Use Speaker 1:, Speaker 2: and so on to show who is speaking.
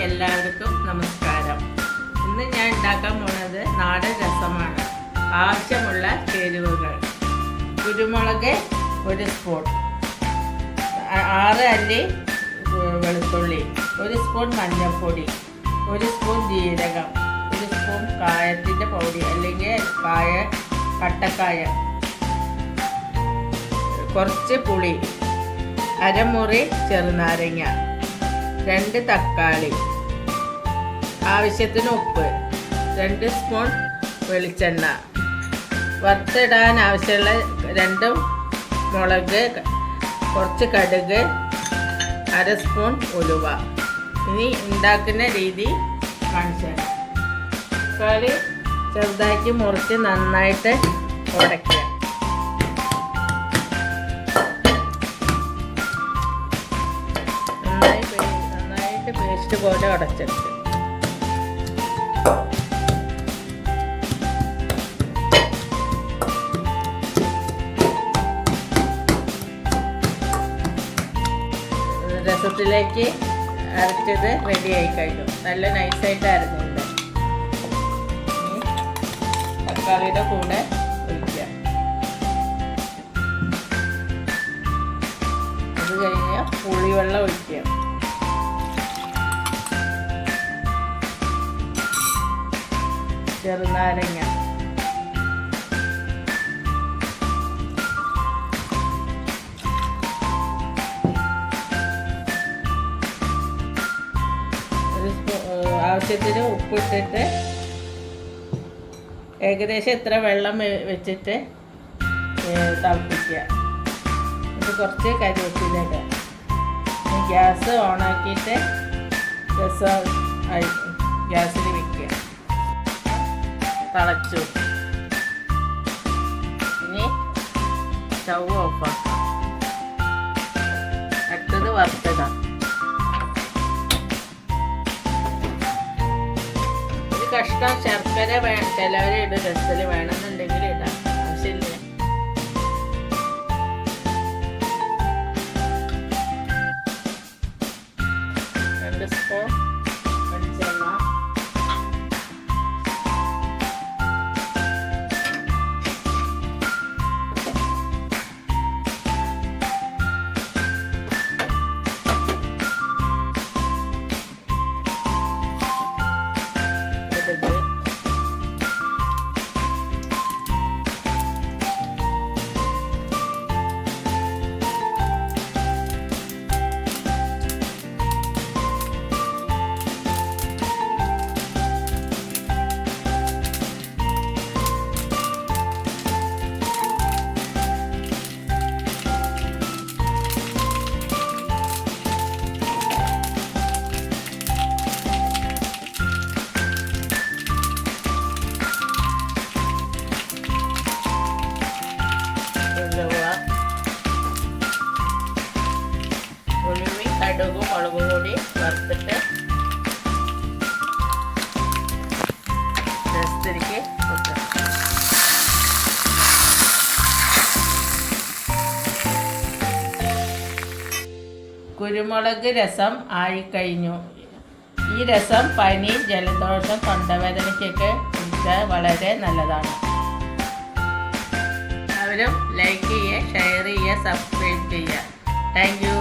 Speaker 1: എല്ലാവർക്കും നമസ്കാരം. ഇന്ന് ഞാൻ ഉണ്ടാക്കാൻ പോകുന്നത് നാടൻ രസമാണ്. ആവശ്യമുള്ള ചേരുവകൾ: കുരുമുളക് 1 സ്പൂൺ, 6 അല്ലി വെളുത്തുള്ളി, 1 സ്പൂൺ മഞ്ഞൾപ്പൊടി, 1 സ്പൂൺ ജീരകം, 1 സ്പൂൺ കായത്തിൻ്റെ പൊടി അല്ലെങ്കിൽ കട്ടക്കായ, കുറച്ച് പുളി, അരമുറി ചെറുനാരങ്ങ, 2 തക്കാളി, ആവശ്യത്തിന് ഉപ്പ്, 2 സ്പൂൺ വെളിച്ചെണ്ണ, വറുത്തിടാൻ ആവശ്യമുള്ള 2 മുളക്, കുറച്ച് കടുക്, 1/2 സ്പൂൺ ഉലുവ. ഇനി ഉണ്ടാക്കുന്ന രീതി കാണിച്ചു തരാം. തക്കാളി ചെറുതാക്കി മുറിച്ച് നന്നായിട്ട് ഉടയ്ക്കുക. പേസ്റ്റ് പോലെ ഉടച്ചെടുക്കുക. രസത്തിലേക്ക് അരച്ചത് റെഡി ആയി കഴിഞ്ഞു. നല്ല നൈസായിട്ട് അരഞ്ഞുണ്ട്. തക്കാളിയുടെ കൂടെ ഒഴിക്കുക. അത് കഴിഞ്ഞ് പുളിവെള്ളം ഒഴിക്കുക. ചെറുനാരങ്ങ, ആവശ്യത്തിന് ഉപ്പിട്ടിട്ട് ഏകദേശം ഇത്ര വെള്ളം വെച്ചിട്ട് തിളപ്പിക്കുക. ഇത് കുറച്ച് കരിവേപ്പില. ഗ്യാസ് ഓണാക്കിയിട്ട് ഗ്യാസിൽ വെക്കുക. തിളച്ചു. ഇനി സ്റ്റൗ ഓഫാക്കാം. അടുത്തത് വറുത്തിടാം. ഒരു കഷ്ണം ശർക്കര ചിലവരെ ഇടും. രസത്തിൽ വേണമെന്നുണ്ടെങ്കിൽ ഇടാം, ആവശ്യമില്ല. രണ്ട് സ്പൂൺ വെളിച്ചെണ്ണ, കടുകും മുളകും കൂടി വറുത്തിട്ട് രസത്തിലേക്ക് വെക്കുക. കുരുമുളക് രസം ആയിക്കഴിഞ്ഞു. ഈ രസം പനി, ജലദോഷം, തൊണ്ടവേദനയ്ക്കൊക്കെ കുടിച്ചാൽ വളരെ നല്ലതാണ്. എല്ലാവരും ലൈക്ക് ചെയ്യുക, ഷെയർ ചെയ്യുക, സബ്സ്ക്രൈബ് ചെയ്യുക. Thank you.